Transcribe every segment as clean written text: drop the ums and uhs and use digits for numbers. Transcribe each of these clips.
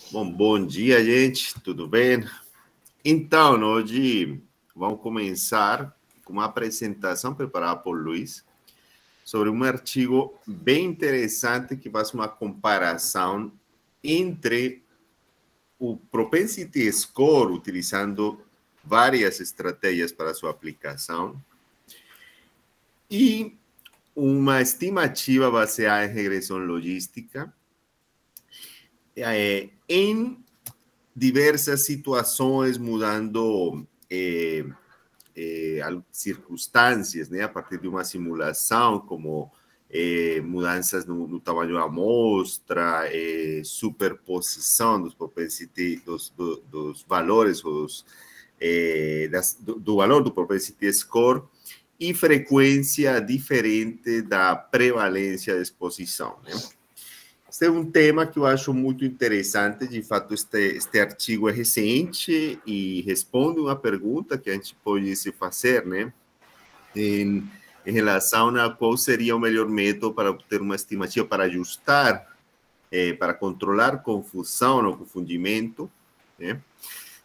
Bom dia, gente. Tudo bem? Então, hoje vamos começar com uma apresentação preparada por Luiz sobre um artigo bem interessante que faz uma comparação entre o Propensity Score, utilizando várias estratégias para sua aplicação, e uma estimativa baseada em regressão logística em diversas situações, mudando circunstâncias, né, a partir de uma simulação, como mudanças no tamanho da amostra, superposição dos propensity, dos valores, do valor do propensity score, e frequência diferente da prevalência da exposição, né? Este é um tema que eu acho muito interessante. De fato, este artigo é recente e responde uma pergunta que a gente pode se fazer, né? Em relação a qual seria o melhor método para obter uma estimativa, para ajustar, para controlar confusão ou confundimento, né?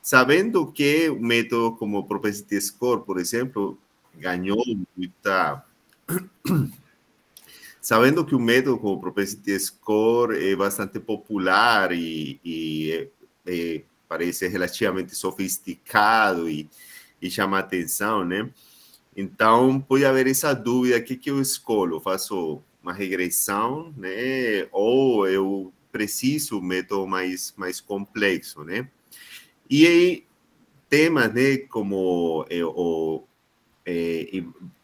Sabendo que um método como o Propensity Score, por exemplo, ganhou muita... Sabendo que um método como o Propensity Score é bastante popular e parece relativamente sofisticado e chama atenção, né? Então, pode haver essa dúvida: o que eu escolho? Faço uma regressão, né? Ou eu preciso um método mais complexo, né? E aí, temas, né, como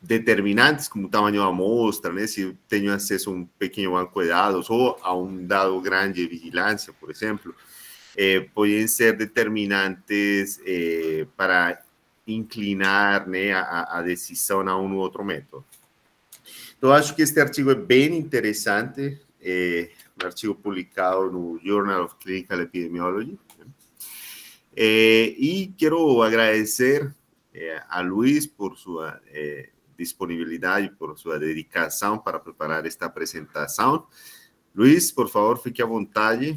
determinantes como o tamanho da amostra, né? Se eu tenho acesso a um pequeno banco de dados ou a um dado grande de vigilância, por exemplo, podem ser determinantes para inclinar, né, a decisão a um ou outro método. Então, acho que este artigo é bem interessante, um artigo publicado no Journal of Clinical Epidemiology, né? E quero agradecer a Luiz por sua disponibilidade, por sua dedicação para preparar esta apresentação. Luiz, por favor, fique à vontade.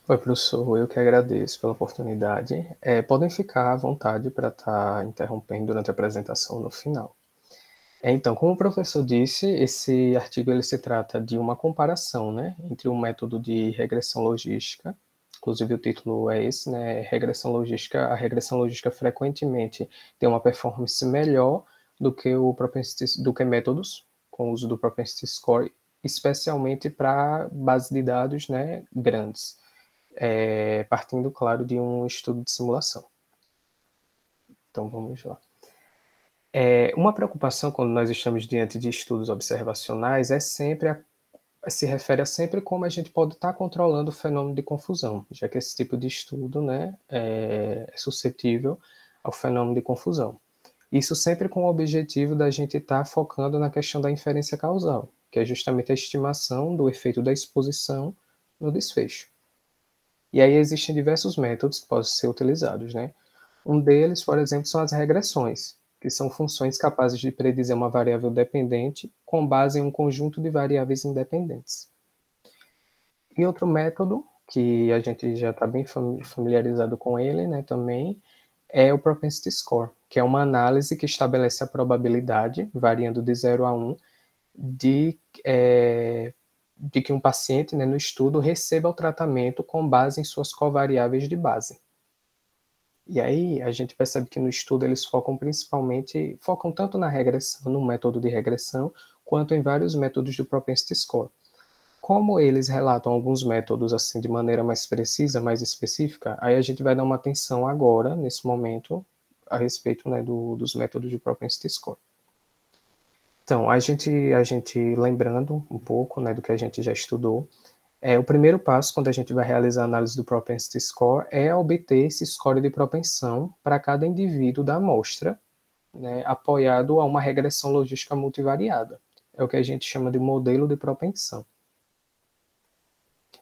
Oi, professor, eu que agradeço pela oportunidade. Podem ficar à vontade para estar interrompendo durante a apresentação no final. Então, como o professor disse, esse artigo ele se trata de uma comparação, né, entre um método de regressão logística, inclusive o título é esse, né, regressão logística. A regressão logística frequentemente tem uma performance melhor do que métodos com o uso do Propensity Score, especialmente para bases de dados, né, grandes, partindo, claro, de um estudo de simulação. Então, vamos lá. Uma preocupação quando nós estamos diante de estudos observacionais se refere a sempre como a gente pode estar controlando o fenômeno de confusão, já que esse tipo de estudo, né, é suscetível ao fenômeno de confusão. Isso sempre com o objetivo da gente estar focando na questão da inferência causal, que é justamente a estimação do efeito da exposição no desfecho. E aí existem diversos métodos que podem ser utilizados, né? Um deles, por exemplo, são as regressões, que são funções capazes de predizer uma variável dependente com base em um conjunto de variáveis independentes. E outro método, que a gente já está bem familiarizado com ele, né, também, é o Propensity Score, que é uma análise que estabelece a probabilidade, variando de 0 a 1, de que um paciente, né, no estudo receba o tratamento com base em suas covariáveis de base. E aí a gente percebe que no estudo eles focam tanto na regressão, no método de regressão, quanto em vários métodos do Propensity Score. Como eles relatam alguns métodos assim de maneira mais precisa, mais específica, aí a gente vai dar uma atenção agora, nesse momento, a respeito, né, dos métodos de Propensity Score. Então, a gente lembrando um pouco, né, do que a gente já estudou, o primeiro passo, quando a gente vai realizar a análise do Propensity Score, é obter esse score de propensão para cada indivíduo da amostra, né, apoiado a uma regressão logística multivariada. É o que a gente chama de modelo de propensão.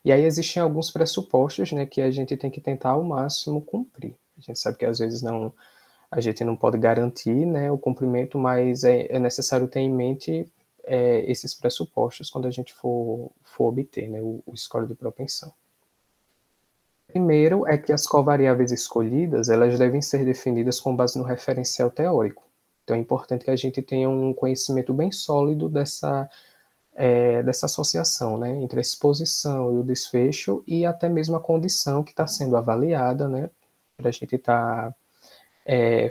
E aí existem alguns pressupostos, né, que a gente tem que tentar ao máximo cumprir. A gente sabe que às vezes a gente não pode garantir, né, o cumprimento, mas é necessário ter em mente esses pressupostos quando a gente for obter, né, o score de propensão. Primeiro é que as covariáveis escolhidas, elas devem ser definidas com base no referencial teórico. Então, é importante que a gente tenha um conhecimento bem sólido dessa associação, né, entre a exposição e o desfecho, e até mesmo a condição que está sendo avaliada, né, para a gente estar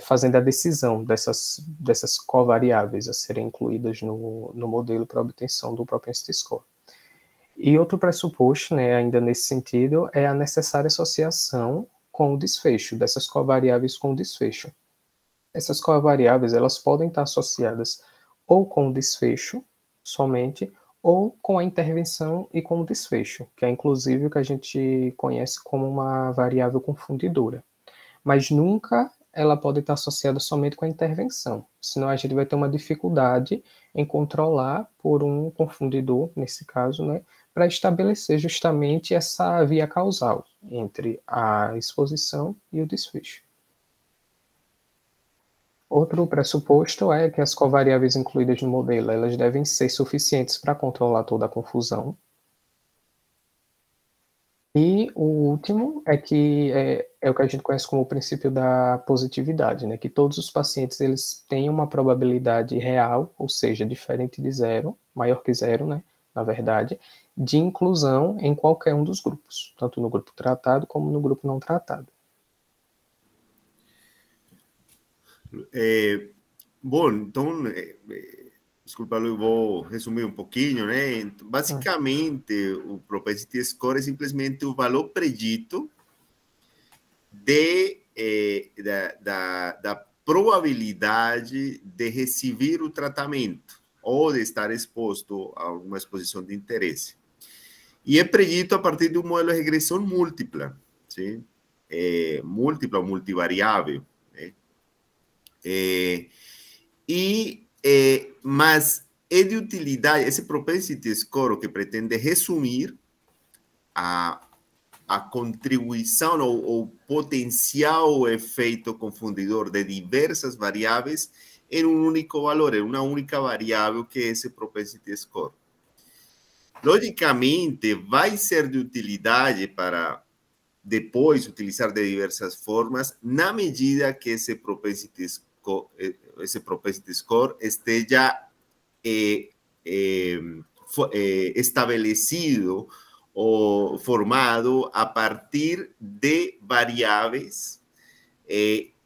fazendo a decisão dessas covariáveis a serem incluídas no modelo para obtenção do propensity score. E outro pressuposto, né, ainda nesse sentido, é a necessária associação com o desfecho, dessas covariáveis com o desfecho. Essas covariáveis, elas podem estar associadas ou com o desfecho somente, ou com a intervenção e com o desfecho, que é inclusive o que a gente conhece como uma variável confundidora. Mas nunca ela pode estar associada somente com a intervenção, senão a gente vai ter uma dificuldade em controlar por um confundidor, nesse caso, né, para estabelecer justamente essa via causal entre a exposição e o desfecho. Outro pressuposto é que as covariáveis incluídas no modelo, elas devem ser suficientes para controlar toda a confusão. E o último é que é o que a gente conhece como o princípio da positividade, né? Que todos os pacientes eles têm uma probabilidade real, ou seja, diferente de zero, maior que zero, né? Na verdade, de inclusão em qualquer um dos grupos, tanto no grupo tratado como no grupo não tratado. Bom, então, desculpa, eu vou resumir um pouquinho, né? Então, basicamente, o propensity score é simplesmente o valor predito da probabilidade de receber o tratamento ou de estar exposto a alguma exposição de interesse. E é predito a partir de um modelo de regressão múltipla, sim? Múltipla ou multivariável, né? Mas é de utilidade, esse propensity score que pretende resumir a contribuição ou potencial efeito confundidor de diversas variáveis em um único valor, em uma única variável que é esse propensity score. Logicamente, vai ser de utilidade para depois utilizar de diversas formas, na medida que esse propensity score esteja estabelecido ou formado a partir de variáveis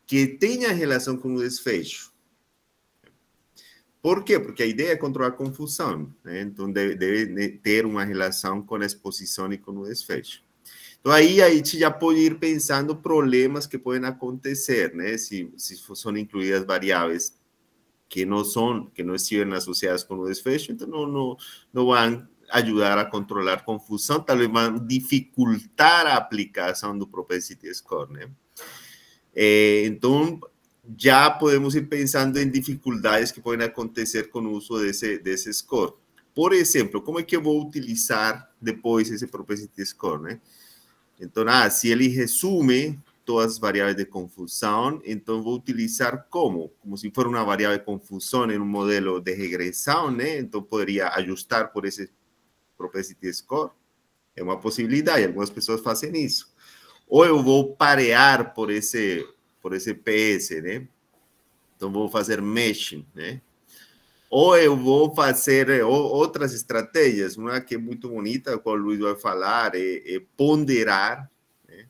que tenham relação com o desfecho. Por quê? Porque a ideia é controlar a confusão, né? Então, deve ter uma relação com a exposição e com o desfecho. Então, aí a gente já pode ir pensando problemas que podem acontecer, né? Se são incluídas variáveis que não estiverem associadas com o desfecho, então não vão ajudar a controlar a confusão, talvez vão dificultar a aplicação do propensity score, né? Então, já podemos ir pensando em dificuldades que podem acontecer com o uso desse score. Por exemplo, como é que eu vou utilizar depois esse propensity score, né? Então, se ele resume todas as variáveis de confusão, então vou utilizar como se fosse uma variável de confusão em um modelo de regressão, né? Então, poderia ajustar por esse propensity score. É uma possibilidade, algumas pessoas fazem isso. Ou eu vou parear por esse PS, né? Então, vou fazer meshing, né? Ou eu vou fazer outras estratégias, uma que é muito bonita, a qual o Luiz vai falar, é ponderar, né?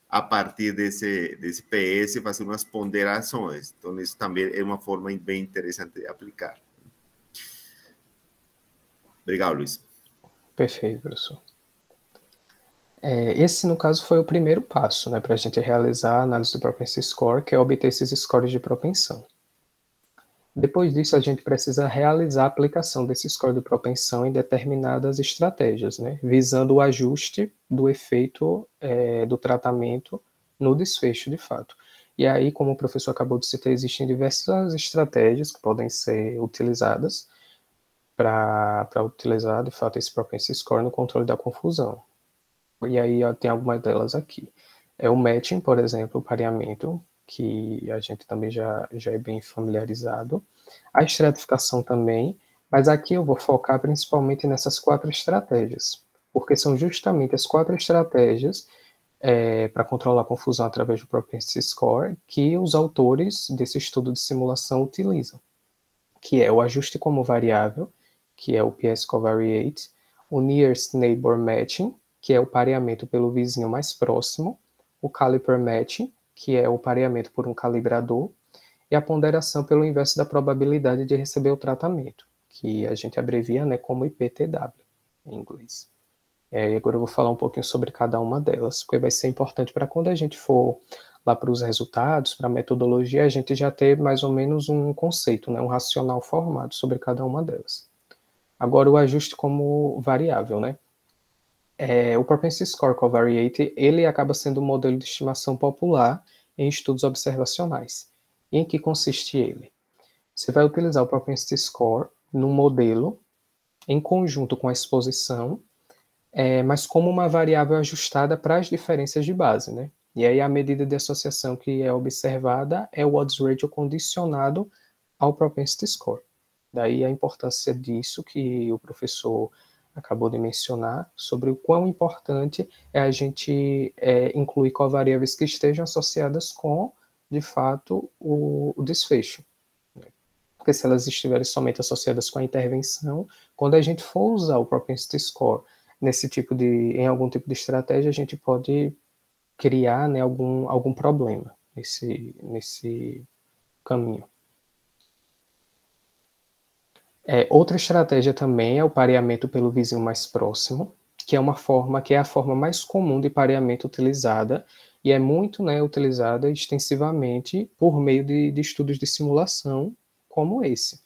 A partir desse PS, fazer umas ponderações. Então, isso também é uma forma bem interessante de aplicar. Obrigado, Luiz. Perfeito, professor. Esse, no caso, foi o primeiro passo, né, para a gente realizar a análise do propensity score, que é obter esses scores de propensão. Depois disso, a gente precisa realizar a aplicação desse score de propensão em determinadas estratégias, né, visando o ajuste do efeito do tratamento no desfecho, de fato. E aí, como o professor acabou de citar, existem diversas estratégias que podem ser utilizadas para utilizar, de fato, esse propensity score no controle da confusão. E aí tem algumas delas aqui. É o matching, por exemplo, o pareamento, que a gente também já é bem familiarizado. A estratificação também, mas aqui eu vou focar principalmente nessas 4 estratégias, porque são justamente as 4 estratégias para controlar a confusão através do propensity score, que os autores desse estudo de simulação utilizam, que é o ajuste como variável, que é o PS-covariate, o nearest neighbor matching, que é o pareamento pelo vizinho mais próximo, o caliper matching, que é o pareamento por um calibrador, e a ponderação pelo inverso da probabilidade de receber o tratamento, que a gente abrevia, né, como IPTW em inglês. E agora eu vou falar um pouquinho sobre cada uma delas, porque vai ser importante para quando a gente for lá para os resultados, para a metodologia, a gente já ter mais ou menos um conceito, né, um racional formado sobre cada uma delas. Agora o ajuste como variável, né? O propensity score covariate, ele acaba sendo um modelo de estimação popular em estudos observacionais. E em que consiste ele? Você vai utilizar o propensity score num modelo em conjunto com a exposição, mas como uma variável ajustada para as diferenças de base, né? E aí a medida de associação que é observada é o odds ratio condicionado ao propensity score. Daí a importância disso que o professor acabou de mencionar, sobre o quão importante é a gente incluir covariáveis que estejam associadas com, de fato, o desfecho. Porque se elas estiverem somente associadas com a intervenção, quando a gente for usar o propensity score em algum tipo de estratégia, a gente pode criar, né, algum problema nesse caminho. Outra estratégia também é o pareamento pelo vizinho mais próximo, que é a forma mais comum de pareamento utilizada e é muito, né, utilizada extensivamente por meio de estudos de simulação como esse.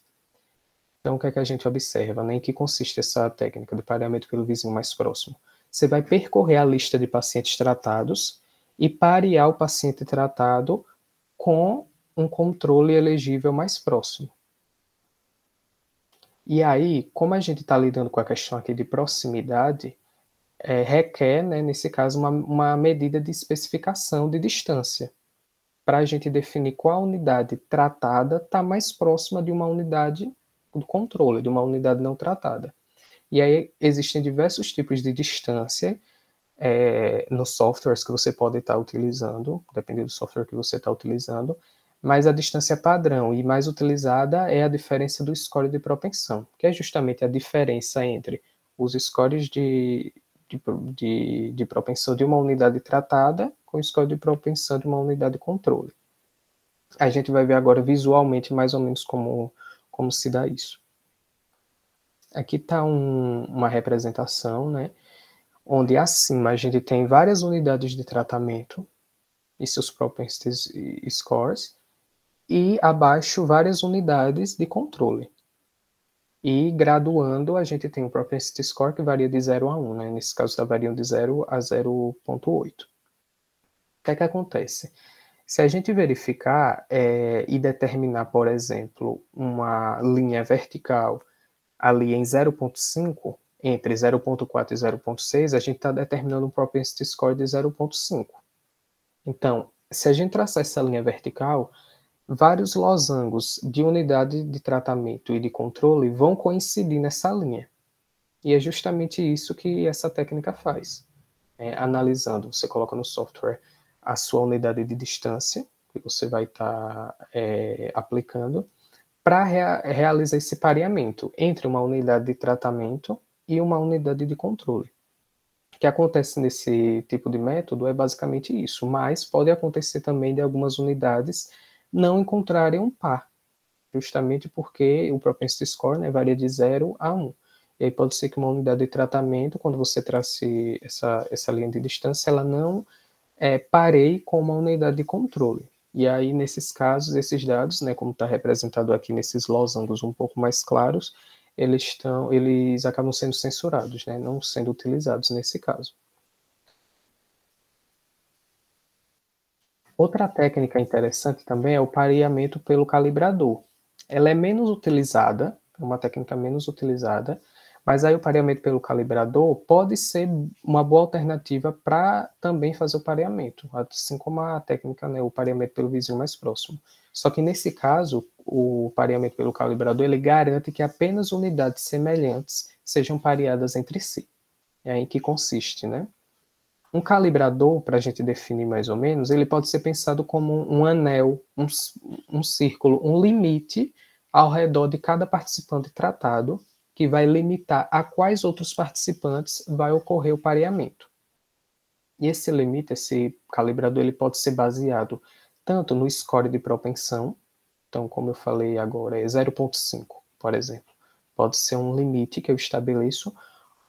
Então, o que é que a gente observa? Né? Em que consiste essa técnica de pareamento pelo vizinho mais próximo? Você vai percorrer a lista de pacientes tratados e parear o paciente tratado com um controle elegível mais próximo. E aí, como a gente está lidando com a questão aqui de proximidade, requer, né, nesse caso, uma medida de especificação de distância, para a gente definir qual unidade tratada está mais próxima de uma unidade do controle, de uma unidade não tratada. E aí existem diversos tipos de distância nos softwares que você pode estar utilizando, dependendo do software que você está utilizando, mas a distância padrão e mais utilizada é a diferença do score de propensão, que é justamente a diferença entre os scores de propensão de uma unidade tratada com o score de propensão de uma unidade de controle. A gente vai ver agora visualmente mais ou menos como se dá isso. Aqui está uma representação, né, onde acima a gente tem várias unidades de tratamento e seus propensity scores, e abaixo várias unidades de controle. E graduando, a gente tem o propensity score que varia de 0 a 1, né? Nesse caso está variando de 0 a 0,8. O que é que acontece? Se a gente verificar e determinar, por exemplo, uma linha vertical ali em 0,5, entre 0,4 e 0,6, a gente está determinando um propensity score de 0,5. Então, se a gente traçar essa linha vertical, vários losangos de unidade de tratamento e de controle vão coincidir nessa linha. E é justamente isso que essa técnica faz. Analisando, você coloca no software a sua unidade de distância, que você vai estar aplicando, para realizar esse pareamento entre uma unidade de tratamento e uma unidade de controle. O que acontece nesse tipo de método é basicamente isso, mas pode acontecer também de algumas unidades não encontrarem um par, justamente porque o propensity score, né, varia de 0 a 1. E aí pode ser que uma unidade de tratamento, quando você trace essa linha de distância, ela não pareie com uma unidade de controle. E aí, nesses casos, esses dados, né, como está representado aqui nesses losangos um pouco mais claros, eles acabam sendo censurados, né, não sendo utilizados nesse caso. Outra técnica interessante também é o pareamento pelo calibrador. Ela é menos utilizada, é uma técnica menos utilizada, mas aí o pareamento pelo calibrador pode ser uma boa alternativa para também fazer o pareamento, assim como a técnica, né, o pareamento pelo vizinho mais próximo. Só que nesse caso, o pareamento pelo calibrador, ele garante que apenas unidades semelhantes sejam pareadas entre si. É aí que consiste, né? Um calibrador, para a gente definir mais ou menos, ele pode ser pensado como um anel, um círculo, um limite ao redor de cada participante tratado, que vai limitar a quais outros participantes vai ocorrer o pareamento. E esse limite, esse calibrador, ele pode ser baseado tanto no score de propensão, então, como eu falei agora, é 0,5, por exemplo. Pode ser um limite que eu estabeleço,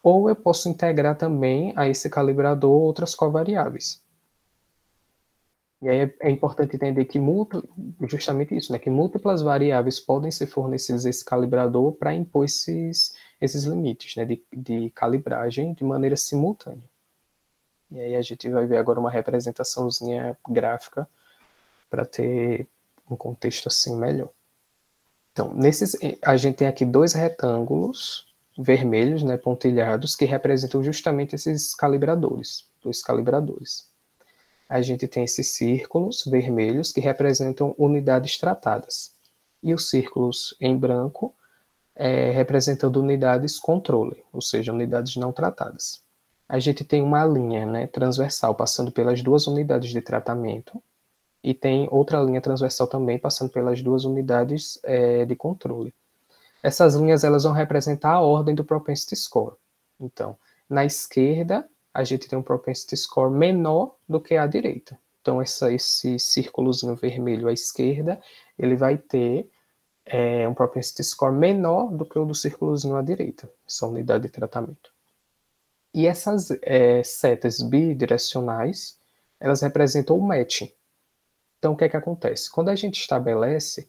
ou eu posso integrar também a esse calibrador outras covariáveis. E aí é importante entender que justamente isso, né, que múltiplas variáveis podem ser fornecidas a esse calibrador para impor esses limites, né, de calibragem de maneira simultânea. E aí a gente vai ver agora uma representaçãozinha gráfica para ter um contexto assim melhor. Então, a gente tem aqui dois retângulos vermelhos, né, pontilhados, que representam justamente esses calibradores, dois calibradores. A gente tem esses círculos vermelhos que representam unidades tratadas. E os círculos em branco representando unidades controle, ou seja, unidades não tratadas. A gente tem uma linha, né, transversal passando pelas duas unidades de tratamento e tem outra linha transversal também passando pelas duas unidades de controle. Essas linhas elas vão representar a ordem do propensity score. Então, na esquerda, a gente tem um propensity score menor do que à direita. Então, esse círculozinho vermelho à esquerda, ele vai ter um propensity score menor do que o do círculozinho à direita, essa unidade de tratamento. E essas setas bidirecionais, elas representam o matching. Então, o que é que acontece? Quando a gente estabelece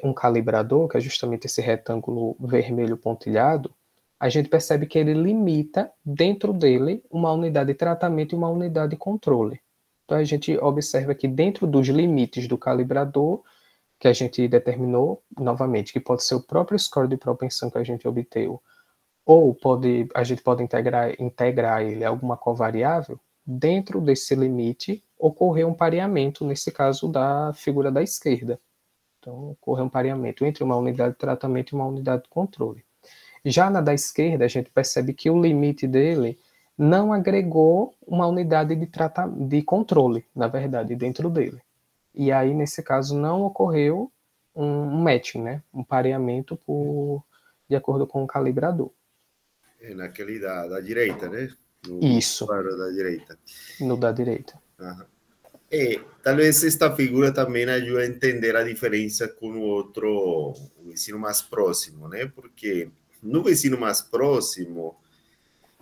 um calibrador, que é justamente esse retângulo vermelho pontilhado, a gente percebe que ele limita dentro dele uma unidade de tratamento e uma unidade de controle. Então, a gente observa que dentro dos limites do calibrador, que a gente determinou, novamente, que pode ser o próprio score de propensão que a gente obteve, ou a gente pode integrar ele a alguma covariável, dentro desse limite ocorreu um pareamento, nesse caso da figura da esquerda. Então, ocorreu um pareamento entre uma unidade de tratamento e uma unidade de controle. Já na da esquerda, a gente percebe que o limite dele não agregou uma unidade de controle, na verdade, dentro dele. E aí, nesse caso, não ocorreu um matching, né? Um pareamento de acordo com o calibrador. Naquele da direita, né? Isso. Da direita. No da direita. Uhum. Talvez esta figura também ajude a entender a diferença com o vecino mais próximo, né? Porque no vecino mais próximo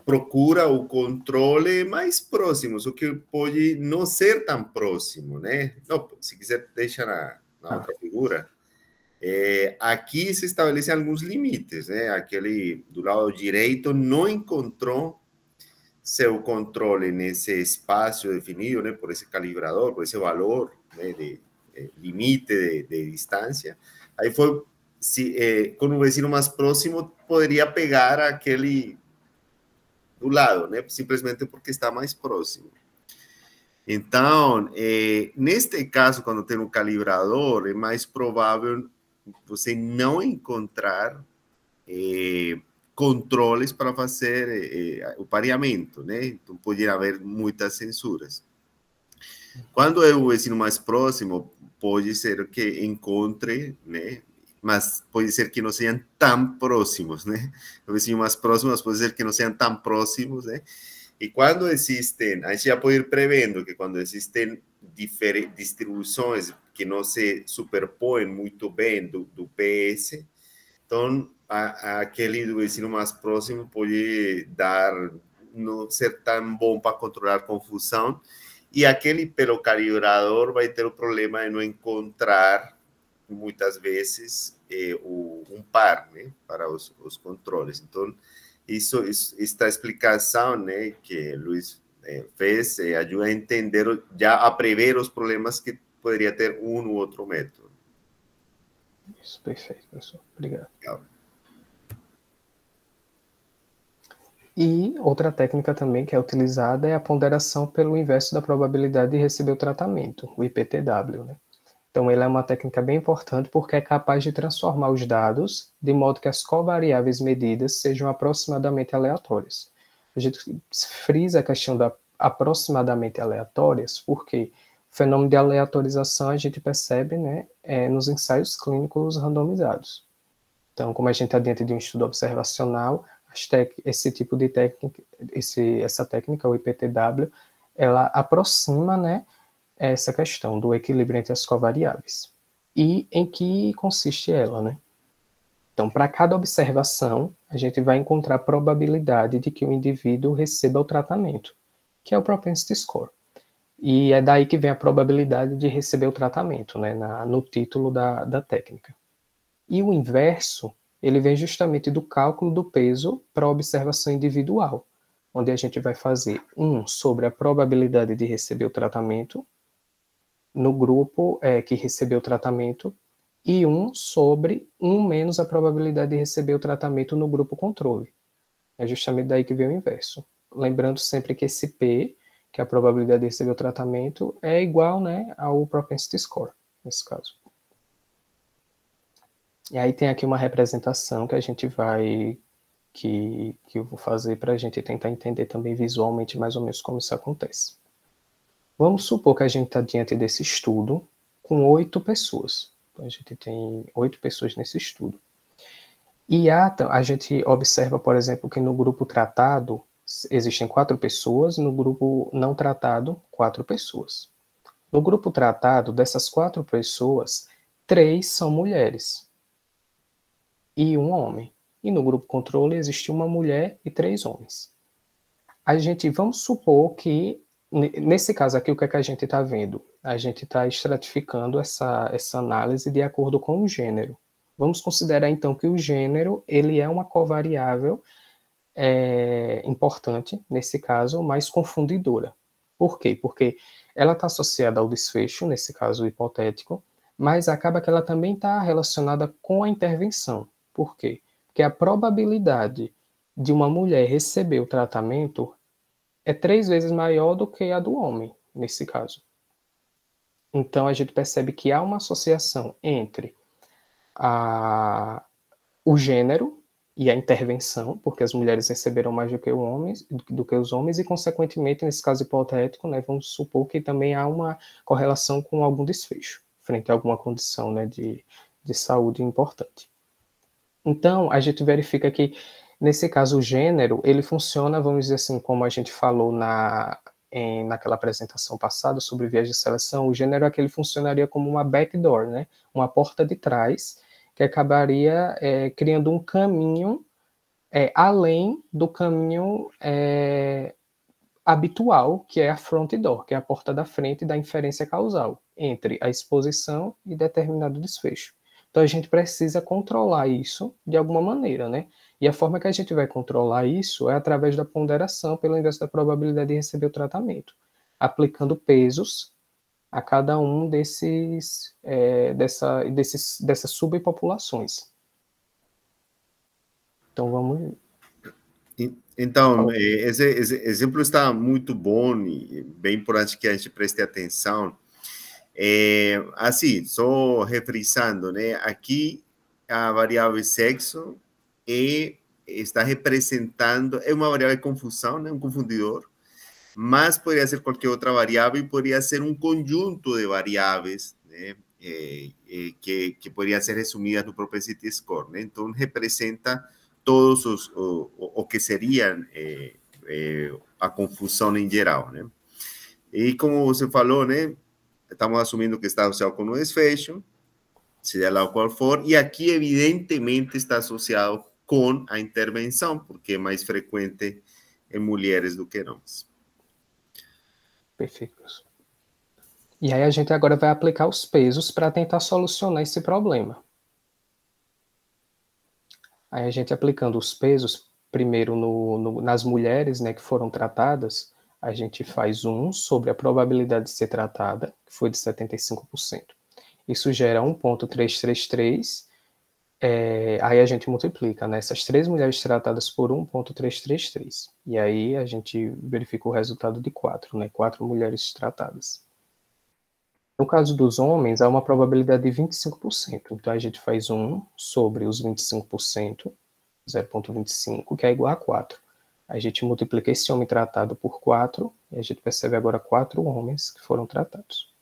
procura o controle mais próximo, só que pode não ser tão próximo, né? Não, se quiser deixar na outra figura, aqui se estabelecem alguns limites, né? Aquele do lado direito não encontrou seu controle nesse espaço definido, né, por esse calibrador, por esse valor, né, de limite de distância. Aí foi, com o vecino mais próximo, poderia pegar aquele do lado, né, simplesmente porque está mais próximo. Então, neste caso, quando tem um calibrador, é mais provável você não encontrar controles para fazer o pareamento, né? Então, pode haver muitas censuras. Quando é o vecino mais próximo, pode ser que encontre, né? Mas pode ser que não sejam tão próximos, né? Os vecinos mais próximos pode ser que não sejam tão próximos, né? E quando existem, a gente já pode ir prevendo que quando existem distribuições que não se superpõem muito bem do PS, então aquele do vecino mais próximo pode não ser tão bom para controlar a confusão, e aquele pelo calibrador vai ter o problema de não encontrar muitas vezes um par, né, para os controles. Então, esta explicação, né, que Luiz fez ajuda a entender, já a prever os problemas que poderia ter um ou outro método. Isso, perfeito, professor. Obrigado. Legal. E outra técnica também que é utilizada é a ponderação pelo inverso da probabilidade de receber o tratamento, o IPTW, né? Então, ele é uma técnica bem importante porque é capaz de transformar os dados de modo que as covariáveis medidas sejam aproximadamente aleatórias. A gente frisa a questão da aproximadamente aleatórias, porque o fenômeno de aleatorização a gente percebe, né, nos ensaios clínicos randomizados. Então, como a gente está dentro de um estudo observacional, esse tipo de técnica, essa técnica, o IPTW, ela aproxima, né, essa questão do equilíbrio entre as covariáveis. E em que consiste ela, né? Então, para cada observação, a gente vai encontrar a probabilidade de que o indivíduo receba o tratamento, que é o propensity score. E é daí que vem a probabilidade de receber o tratamento, né, no título da técnica. E o inverso, ele vem justamente do cálculo do peso para a observação individual, onde a gente vai fazer sobre a probabilidade de receber o tratamento no grupo que recebeu o tratamento e sobre menos a probabilidade de receber o tratamento no grupo controle. É justamente daí que vem o inverso. Lembrando sempre que esse P, que é a probabilidade de receber o tratamento, é igual, né, ao propensity score, nesse caso. E aí tem aqui uma representação que a gente vai, que eu vou fazer para a gente tentar entender também visualmente mais ou menos como isso acontece. Vamos supor que a gente está diante desse estudo com 8 pessoas. Então, a gente tem 8 pessoas nesse estudo. E a gente observa, por exemplo, que no grupo tratado existem 4 pessoas, no grupo não tratado, 4 pessoas. No grupo tratado, dessas 4 pessoas, 3 são mulheres e um homem. E no grupo controle existe uma mulher e 3 homens. Vamos supor que, nesse caso aqui, o que é que a gente está vendo? A gente está estratificando essa análise de acordo com o gênero. Vamos considerar, então, que o gênero ele é uma covariável importante, nesse caso, mas confundidora. Por quê? Porque ela está associada ao desfecho, nesse caso hipotético, mas acaba que ela também está relacionada com a intervenção. Por quê? Porque a probabilidade de uma mulher receber o tratamento é 3 vezes maior do que a do homem, nesse caso. Então, a gente percebe que há uma associação entre o gênero e a intervenção, porque as mulheres receberam mais do que os homens, e, consequentemente, nesse caso hipotético, né, vamos supor que também há uma correlação com algum desfecho, frente a alguma condição, né, de saúde importante. Então, a gente verifica que, nesse caso, o gênero, ele funciona, vamos dizer assim, como a gente falou naquela apresentação passada sobre viés de seleção, o gênero aqui ele funcionaria como uma backdoor, né, uma porta de trás, que acabaria criando um caminho além do caminho habitual, que é a front door, que é a porta da frente da inferência causal, entre a exposição e determinado desfecho. Então, a gente precisa controlar isso de alguma maneira, né? E a forma que a gente vai controlar isso é através da ponderação pelo inverso da probabilidade de receber o tratamento, aplicando pesos a cada um dessas subpopulações. Então, vamos... Então, esse exemplo está muito bom e bem importante que a gente preste atenção. Assim, só refrisando, né? Aqui a variável sexo está representando, é uma variável de confusão, né? Um confundidor, mas poderia ser qualquer outra variável e poderia ser um conjunto de variáveis, né? Que poderiam ser resumidas no propensity score, né? Então, representa todos o que seriam a confusão em geral, né? E como você falou, né? Estamos assumindo que está associado com o desfecho, seja lá qual for, e aqui evidentemente está associado com a intervenção, porque é mais frequente em mulheres do que em homens. Perfeito. E aí a gente agora vai aplicar os pesos para tentar solucionar esse problema. Aí a gente aplicando os pesos, primeiro nas mulheres, né, que foram tratadas, a gente faz sobre a probabilidade de ser tratada, que foi de 75%. Isso gera 1,333, aí a gente multiplica, né, essas 3 mulheres tratadas por 1,333. E aí a gente verifica o resultado de 4, né, 4 mulheres tratadas. No caso dos homens, há uma probabilidade de 25%. Então, a gente faz sobre os 25%, 0,25, que é igual a 4. A gente multiplica esse homem tratado por 4, e a gente percebe agora 4 homens que foram tratados.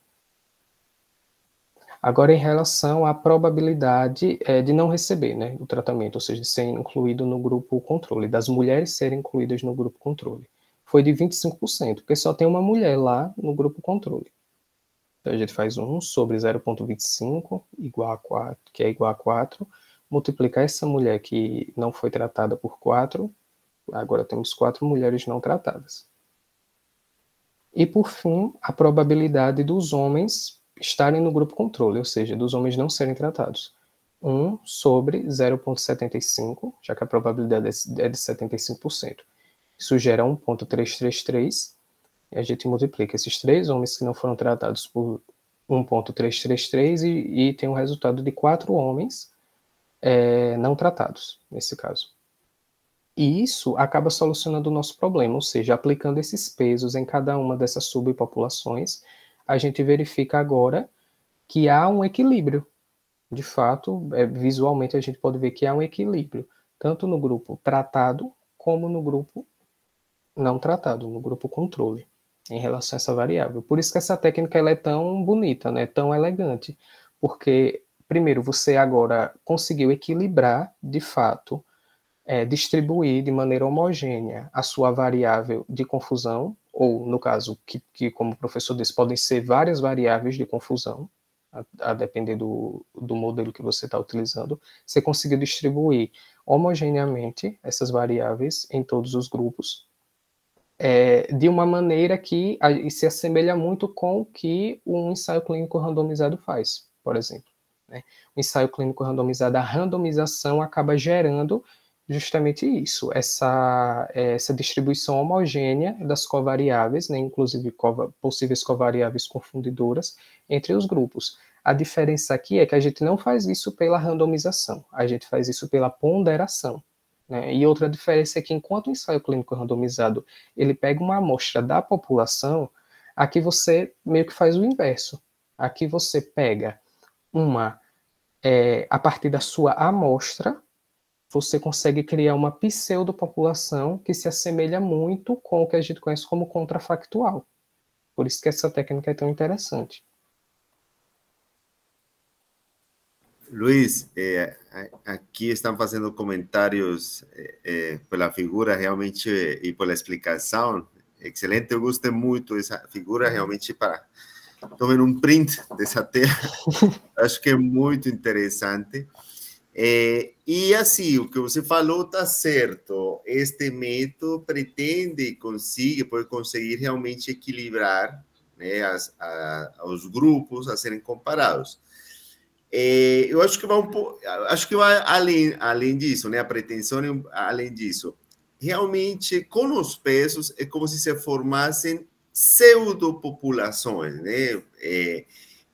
Agora, em relação à probabilidade de não receber, né, o tratamento, ou seja, de ser incluído no grupo controle, das mulheres serem incluídas no grupo controle, foi de 25%, porque só tem uma mulher lá no grupo controle. Então, a gente faz 1 sobre 0,25, igual a 4, que é igual a 4, multiplicar essa mulher que não foi tratada por 4, agora temos 4 mulheres não tratadas. E, por fim, a probabilidade dos homens estarem no grupo controle, ou seja, dos homens não serem tratados. 1 sobre 0,75, já que a probabilidade é de 75%. Isso gera 1,333, e a gente multiplica esses 3 homens que não foram tratados por 1,333 e tem um resultado de 4 homens não tratados, nesse caso. E isso acaba solucionando o nosso problema, ou seja, aplicando esses pesos em cada uma dessas subpopulações, a gente verifica agora que há um equilíbrio. De fato, visualmente a gente pode ver que há um equilíbrio, tanto no grupo tratado como no grupo não tratado, no grupo controle, em relação a essa variável. Por isso que essa técnica ela é tão bonita, né, tão elegante, porque, primeiro, você agora conseguiu equilibrar, de fato, distribuir de maneira homogênea a sua variável de confusão, ou, no caso, que como o professor disse, podem ser várias variáveis de confusão, a depender do modelo que você está utilizando, você conseguiu distribuir homogeneamente essas variáveis em todos os grupos, de uma maneira que se assemelha muito com o que um ensaio clínico randomizado faz, por exemplo. Né? O ensaio clínico randomizado, a randomização acaba gerando justamente isso, essa distribuição homogênea das covariáveis, né, inclusive possíveis covariáveis confundidoras, entre os grupos. A diferença aqui é que a gente não faz isso pela randomização, a gente faz isso pela ponderação. Né? E outra diferença é que, enquanto o ensaio clínico randomizado ele pega uma amostra da população, aqui você meio que faz o inverso. Aqui você pega a partir da sua amostra, você consegue criar uma pseudopopulação que se assemelha muito com o que a gente conhece como contrafactual. Por isso que essa técnica é tão interessante. Luiz, aqui estão fazendo comentários pela figura realmente e pela explicação. Excelente, eu gostei muito dessa figura, realmente para tomar um print dessa tela. Acho que é muito interessante. E assim, o que você falou está certo. Este método pretende pode conseguir realmente equilibrar, né, os grupos a serem comparados. Eu acho que vai além disso, né? A pretensão é além disso. Realmente, com os pesos, é como se se formassem pseudopopulações, né?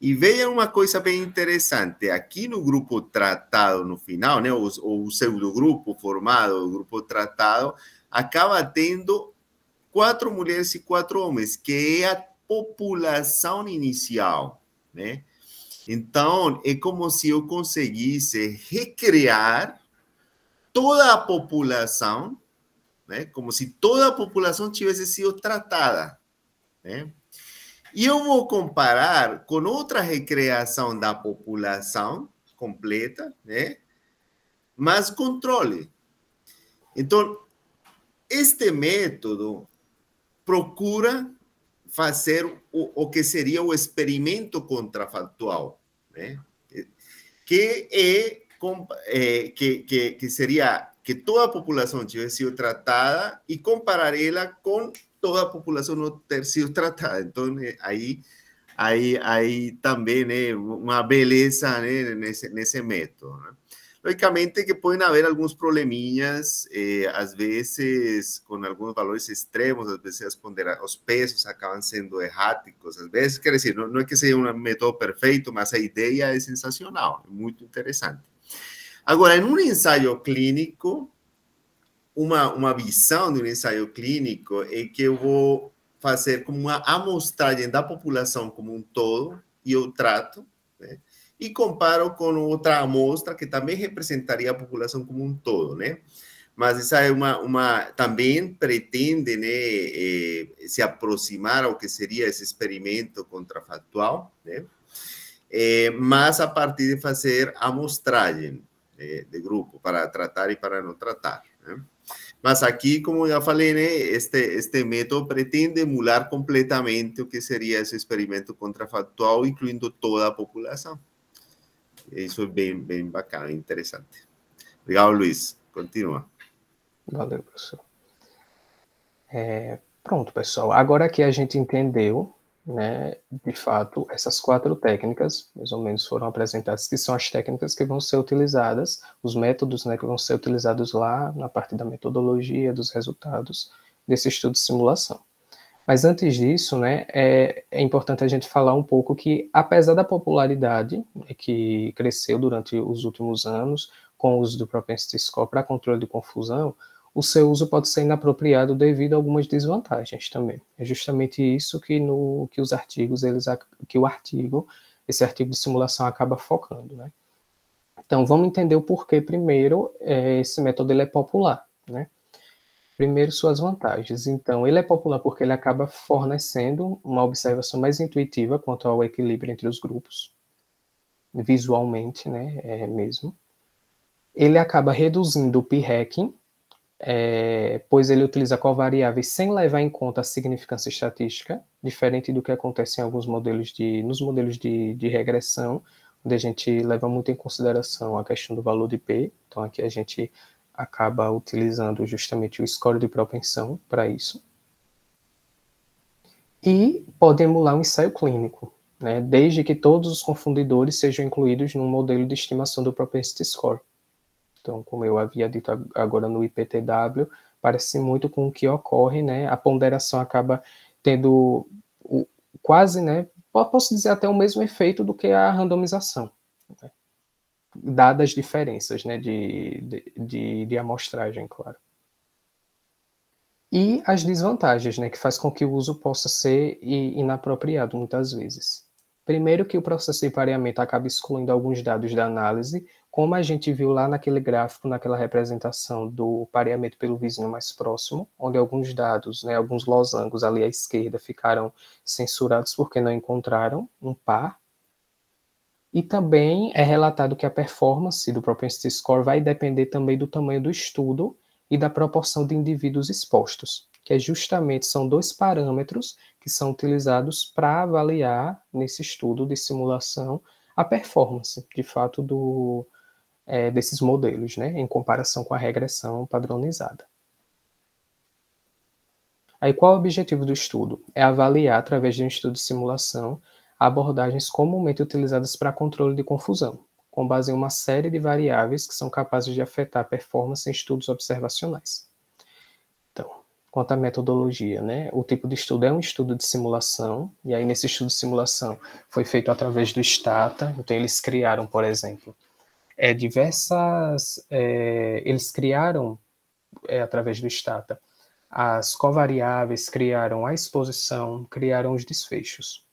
E veja uma coisa bem interessante, aqui no grupo tratado no final, né, o pseudogrupo formado, o grupo tratado, acaba tendo 4 mulheres e 4 homens, que é a população inicial, né? Então, é como se eu conseguisse recriar toda a população, né, como se toda a população tivesse sido tratada, né? E eu vou comparar com outra recriação da população completa, né? Mas controle. Então, este método procura fazer o que seria o experimento contrafactual, né? Que seria que toda a população tivesse sido tratada e comparar ela com toda a população não ter sido tratada. Então, aí também, né, uma beleza, né, nesse método. Né? Logicamente que podem haver alguns probleminhas, às vezes com alguns valores extremos, às vezes os pesos acabam sendo erráticos, às vezes, quer dizer, não é que seja um método perfeito, mas a ideia é sensacional, é muito interessante. Agora, em um ensaio clínico, uma visão de um ensaio clínico é que eu vou fazer como uma amostragem da população como um todo e eu trato, né? E comparo com outra amostra que também representaria a população como um todo, né? mas essa é também pretende, né, se aproximar ao que seria esse experimento contrafactual, né, mas a partir de fazer amostragem de grupo, para tratar e para não tratar, né. Mas aqui, como já falei, né, este método pretende emular completamente o que seria esse experimento contrafactual, incluindo toda a população. Isso é bem bacana, interessante. Obrigado, Luiz. Continua. Valeu, professor. Pronto, pessoal. Agora que a gente entendeu, né, de fato, essas 4 técnicas, mais ou menos, foram apresentadas, que são as técnicas que vão ser utilizadas, os métodos, né, que vão ser utilizados lá na parte da metodologia, dos resultados desse estudo de simulação. Mas antes disso, né, é importante a gente falar um pouco que, apesar da popularidade que cresceu durante os últimos anos, com o uso do Propensity Score para controle de confusão, o seu uso pode ser inapropriado devido a algumas desvantagens também. É justamente isso que os artigos, esse artigo de simulação acaba focando, né? Então, vamos entender o porquê primeiro esse método ele é popular, né? Primeiro, suas vantagens. Então, ele é popular porque ele acaba fornecendo uma observação mais intuitiva quanto ao equilíbrio entre os grupos, visualmente, né, mesmo. Ele acaba reduzindo o p-hacking, pois ele utiliza covariáveis sem levar em conta a significância estatística, diferente do que acontece em alguns modelos nos modelos de regressão, onde a gente leva muito em consideração a questão do valor de P. Então, aqui a gente acaba utilizando justamente o score de propensão para isso. E pode emular um ensaio clínico, né, desde que todos os confundidores sejam incluídos no modelo de estimação do propensity score. Então, como eu havia dito agora no IPTW, parece muito com o que ocorre, né, a ponderação acaba tendo quase, né, posso dizer até o mesmo efeito do que a randomização, né, dadas as diferenças, né, de amostragem, claro. E as desvantagens, né, que faz com que o uso possa ser inapropriado muitas vezes. Primeiro que o processo de pareamento acaba excluindo alguns dados da análise, como a gente viu lá naquele gráfico, naquela representação do pareamento pelo vizinho mais próximo, onde alguns dados, né, alguns losangos ali à esquerda ficaram censurados porque não encontraram um par. E também é relatado que a performance do Propensity Score vai depender também do tamanho do estudo e da proporção de indivíduos expostos, que são 2 parâmetros que são utilizados para avaliar, nesse estudo de simulação, a performance, de fato, desses modelos, né, em comparação com a regressão padronizada. Aí, qual é o objetivo do estudo? É avaliar, através de um estudo de simulação, abordagens comumente utilizadas para controle de confusão, com base em uma série de variáveis que são capazes de afetar a performance em estudos observacionais. Então, quanto à metodologia, né? O tipo de estudo é um estudo de simulação, e aí nesse estudo de simulação foi feito através do Stata. Então, eles criaram, por exemplo, eles criaram, através do Stata, as covariáveis, criaram a exposição, criaram os desfechos.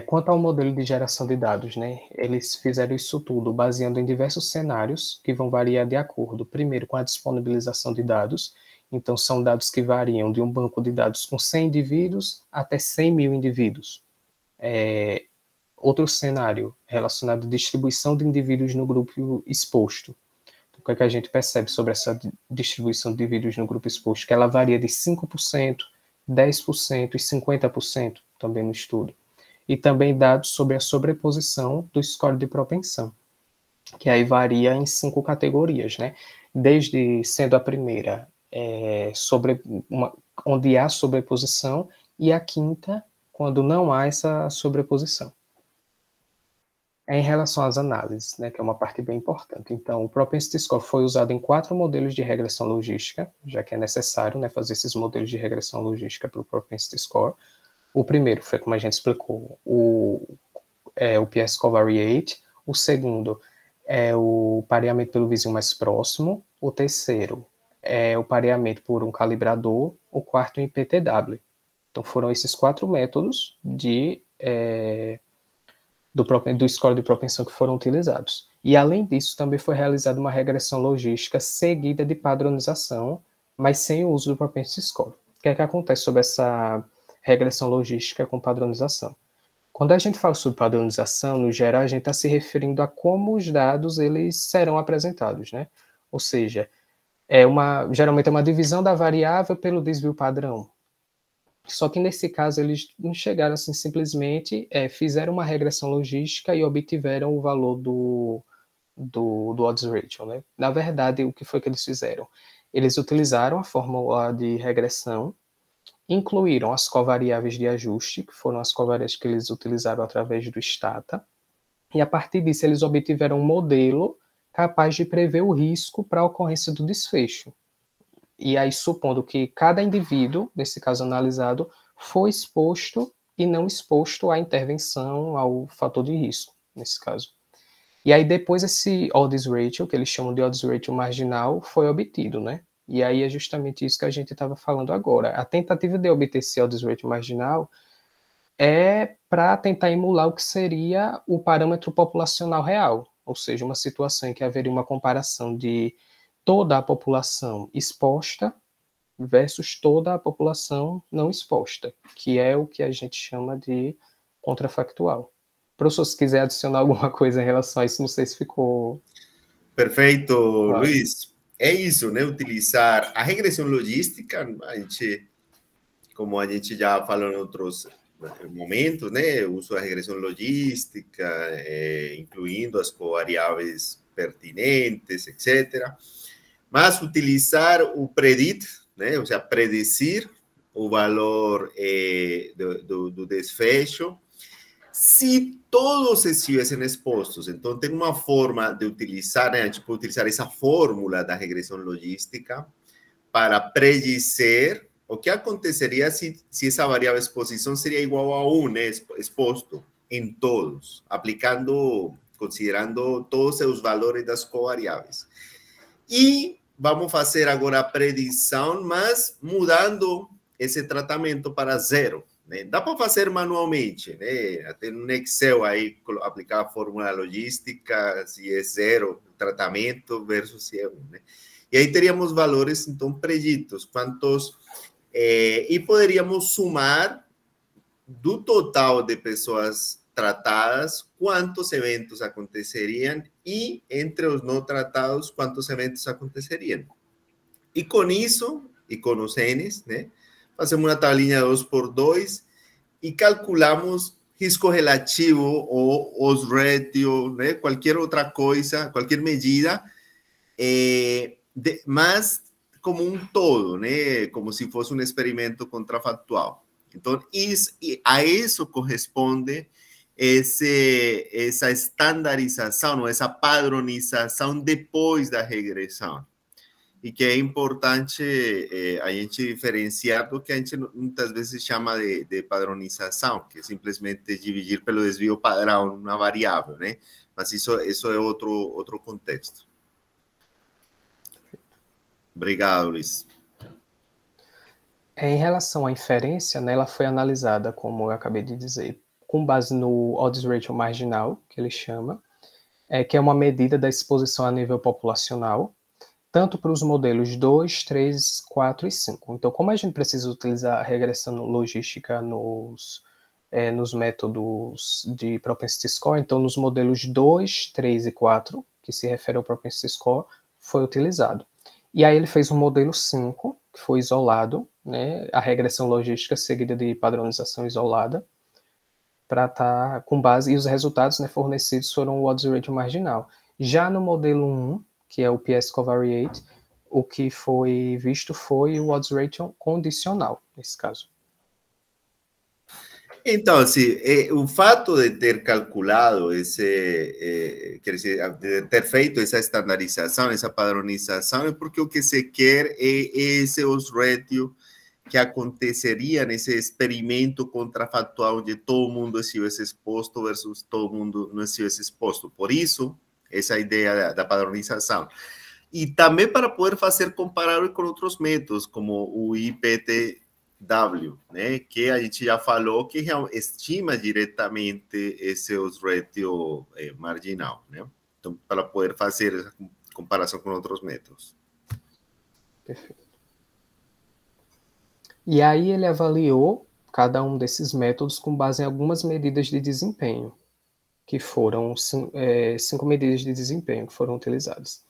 Quanto ao modelo de geração de dados, né, eles fizeram isso tudo baseando em diversos cenários que vão variar de acordo, primeiro, com a disponibilização de dados. Então, são dados que variam de um banco de dados com 100 indivíduos até 100 mil indivíduos. Outro cenário relacionado à distribuição de indivíduos no grupo exposto. Então, o que a gente percebe sobre essa distribuição de indivíduos no grupo exposto? Que ela varia de 5%, 10% e 50% também no estudo. E também dados sobre a sobreposição do score de propensão, que aí varia em 5 categorias, né? Desde sendo a primeira onde há sobreposição, e a quinta, quando não há essa sobreposição. Em relação às análises, né, que é uma parte bem importante. Então, o Propensity Score foi usado em 4 modelos de regressão logística, já que é necessário, né, fazer esses modelos de regressão logística para o Propensity Score. O primeiro foi, como a gente explicou, o PS Covariate. O segundo é o pareamento pelo vizinho mais próximo. O terceiro é o pareamento por um calibrador. O quarto, o IPTW. Então, foram esses 4 métodos de do score de propensão que foram utilizados. E, além disso, também foi realizada uma regressão logística seguida de padronização, mas sem o uso do propensity score. O que é que acontece sobre essa regressão logística com padronização? Quando a gente fala sobre padronização, no geral, a gente está se referindo a como os dados eles serão apresentados, né? Ou seja, geralmente é uma divisão da variável pelo desvio padrão. Só que nesse caso eles não chegaram assim simplesmente, fizeram uma regressão logística e obtiveram o valor do odds ratio, né? Na verdade, o que foi que eles fizeram? Eles utilizaram a fórmula de regressão, incluíram as covariáveis de ajuste, que foram as covariáveis que eles utilizaram através do Stata, e a partir disso eles obtiveram um modelo capaz de prever o risco para a ocorrência do desfecho. E aí, supondo que cada indivíduo, nesse caso analisado, foi exposto e não exposto à intervenção, ao fator de risco, nesse caso. E aí, depois, esse odds ratio, que eles chamam de odds ratio marginal, foi obtido, né? E aí é justamente isso que a gente estava falando agora. A tentativa de obter esse odds ratio marginal é para tentar emular o que seria o parâmetro populacional real, ou seja, uma situação em que haveria uma comparação de toda a população exposta versus toda a população não exposta, que é o que a gente chama de contrafactual. Professor, se quiser adicionar alguma coisa em relação a isso, não sei se ficou... Perfeito, claro. Luiz. É isso, né? Utilizar a regressão logística, como a gente já falou em outros momentos, né? O uso da regressão logística, incluindo as covariáveis pertinentes, etc. Mas utilizar o predict, né? Ou seja, predecir o valor do desfecho, se todos estivessem expostos. Então, tem uma forma de utilizar, né? A gente pode utilizar essa fórmula da regressão logística para predizer o que aconteceria se essa variável exposição seria igual a 1, né? Exposto em todos, considerando todos os valores das covariáveis. E vamos fazer agora a predição, mas mudando esse tratamento para 0. Né? Dá para fazer manualmente, né? Até no Excel aí, aplicar a fórmula logística, se é 0 o tratamento versus se é 1. Né? E aí teríamos valores, então, preditos, quantos... e poderíamos sumar do total de pessoas tratadas, quantos eventos aconteceriam e, entre os não tratados, quantos eventos aconteceriam. E com isso, e com os N's, né, fazemos uma tabelinha 2x2 e calculamos risco relativo ou odds ratio, né, qualquer outra coisa, qualquer medida, mas como um todo, né, como se fosse um experimento contrafactual. Então, a isso corresponde essa estandarização, essa padronização depois da regressão. E que é importante a gente diferenciar do que a gente muitas vezes chama de padronização, que é simplesmente dividir pelo desvio padrão uma variável, né? Mas isso é outro contexto. Obrigado, Luiz. Em relação à inferência, né, ela foi analisada, como eu acabei de dizer, com base no odds ratio marginal, que ele chama, que é uma medida da exposição a nível populacional, tanto para os modelos 2, 3, 4 e 5. Então, como a gente precisa utilizar a regressão logística nos métodos de propensity score, então nos modelos 2, 3 e 4, que se refere ao propensity score, foi utilizado. E aí ele fez um modelo 5, que foi isolado, né, a regressão logística seguida de padronização isolada, para estar com base, e os resultados, né, fornecidos foram o odds ratio marginal. Já no modelo 1, que é o PS Covariate, o que foi visto foi o odds ratio condicional, nesse caso. Então, assim, o fato de ter calculado quer dizer, de ter feito essa estandarização, essa padronização, é porque o que se quer é esse odds ratio que aconteceria nesse experimento contrafactual onde todo mundo estivesse exposto versus todo mundo não estivesse exposto. Por isso, essa ideia da padronização. E também para poder fazer comparável com outros métodos, como o IPT W, né? Que a gente já falou que estima diretamente esse ratio marginal, né? Então, para poder fazer essa comparação com outros métodos. Perfeito. E aí ele avaliou cada um desses métodos com base em algumas medidas de desempenho, que foram 5 medidas de desempenho que foram utilizadas.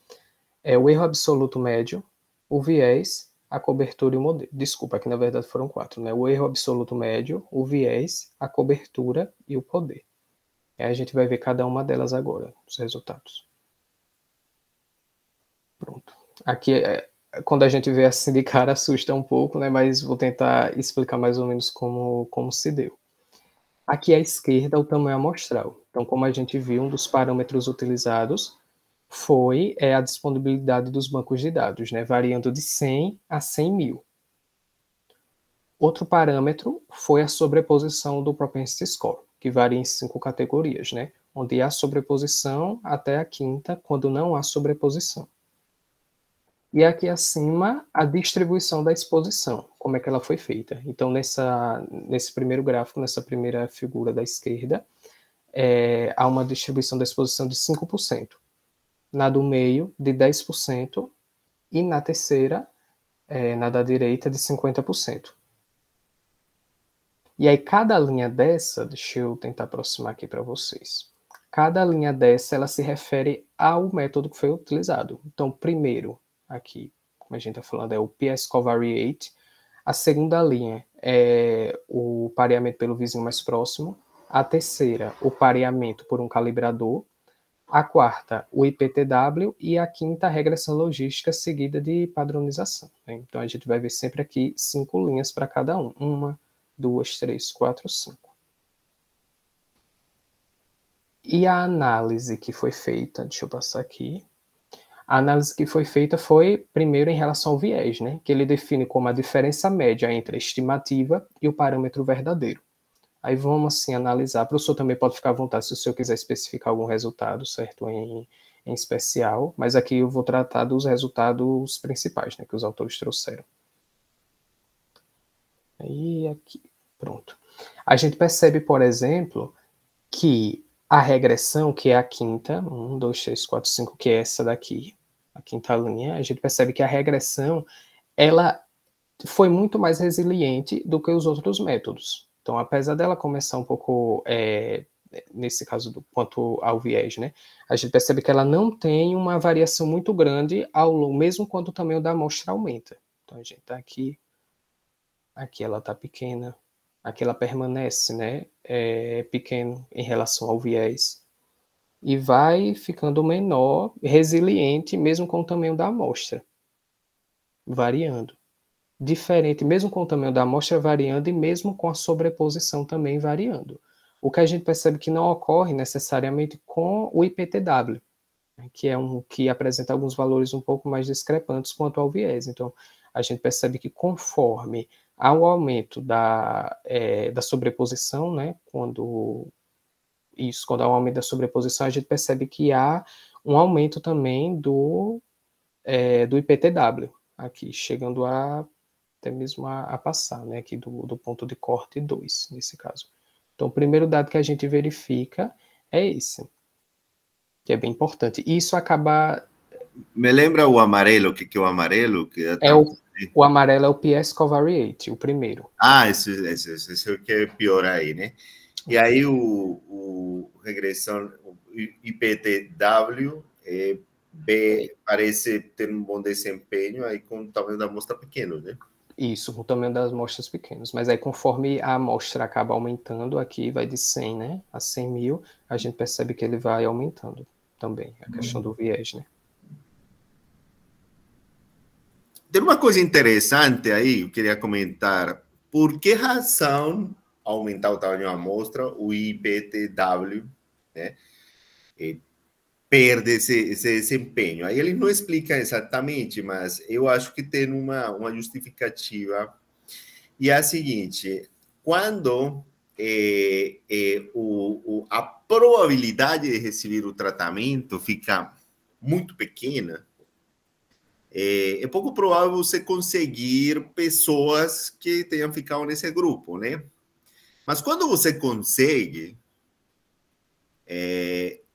O erro absoluto médio, o viés, a cobertura e o modelo. Desculpa, aqui na verdade foram 4, né? O erro absoluto médio, o viés, a cobertura e o poder. E aí a gente vai ver cada uma delas agora, os resultados. Pronto. Aqui, quando a gente vê assim de cara, assusta um pouco, né? Mas vou tentar explicar mais ou menos como se deu. Aqui à esquerda, o tamanho amostral. Então, como a gente viu, um dos parâmetros utilizados foi a disponibilidade dos bancos de dados, né? Variando de 100 a 100 mil. Outro parâmetro foi a sobreposição do Propensity Score, que varia em 5 categorias, né? Onde há sobreposição até a quinta, quando não há sobreposição. E aqui acima, a distribuição da exposição, como é que ela foi feita. Então, nesse primeiro gráfico, nessa primeira figura da esquerda, há uma distribuição da exposição de 5%. Na do meio, de 10%, e na terceira, na da direita, de 50%. E aí, cada linha dessa, deixa eu tentar aproximar aqui para vocês. Cada linha dessa, ela se refere ao método que foi utilizado. Então, primeiro, aqui, como a gente está falando, é o PS Covariate. A segunda linha é o pareamento pelo vizinho mais próximo. A terceira, o pareamento por um calibrador. A quarta, o IPTW. E a quinta, a regressão logística seguida de padronização. Então, a gente vai ver sempre aqui 5 linhas para cada um. 1, 2, 3, 4, 5. E a análise que foi feita, deixa eu passar aqui. A análise que foi feita foi, primeiro, em relação ao viés, né? Que ele define como a diferença média entre a estimativa e o parâmetro verdadeiro. Aí vamos, assim, analisar. O professor também pode ficar à vontade se o senhor quiser especificar algum resultado, certo? Em especial. Mas aqui eu vou tratar dos resultados principais, né? Que os autores trouxeram. Aí, aqui, pronto. A gente percebe, por exemplo, que a regressão, que é a quinta, 1, 2, 3, 4, 5, que é essa daqui, a quinta linha, a gente percebe que a regressão, ela foi muito mais resiliente do que os outros métodos. Então, apesar dela começar um pouco, nesse caso, quanto ao viés, né, a gente percebe que ela não tem uma variação muito grande ao longo, mesmo quando o tamanho da amostra aumenta. Então, a gente está aqui ela está pequena, aqui ela permanece, né, pequeno em relação ao viés, e vai ficando menor, resiliente, mesmo com o tamanho da amostra, variando. Diferente, mesmo com o tamanho da amostra variando, e mesmo com a sobreposição também variando. O que a gente percebe que não ocorre necessariamente com o IPTW, que é que apresenta alguns valores um pouco mais discrepantes quanto ao viés. Então, a gente percebe que conforme há um aumento da sobreposição, né, quando há um aumento da sobreposição, a gente percebe que há um aumento também do IPTW, aqui, chegando até mesmo a passar, né, aqui do ponto de corte 2, nesse caso. Então, o primeiro dado que a gente verifica é esse, que é bem importante. Isso acaba... Me lembra o amarelo? O que é o amarelo? O amarelo é o PS Covariate, o primeiro. Esse é o que é pior aí, né? E aí o regressão, o IPTW parece ter um bom desempenho aí com o tamanho da amostra pequeno, né? Isso, com o tamanho das amostras pequenas. Mas aí, conforme a amostra acaba aumentando, aqui vai de 100, né, a 100 mil, a gente percebe que ele vai aumentando também, a questão do viés, né? Tem uma coisa interessante aí, eu queria comentar. Por que razão aumentar o tamanho da amostra, o IPTW, né, perde esse desempenho? Aí ele não explica exatamente, mas eu acho que tem uma justificativa. E é a seguinte, quando a probabilidade de receber o tratamento fica muito pequena, é pouco provável você conseguir pessoas que tenham ficado nesse grupo, né? Mas quando você consegue,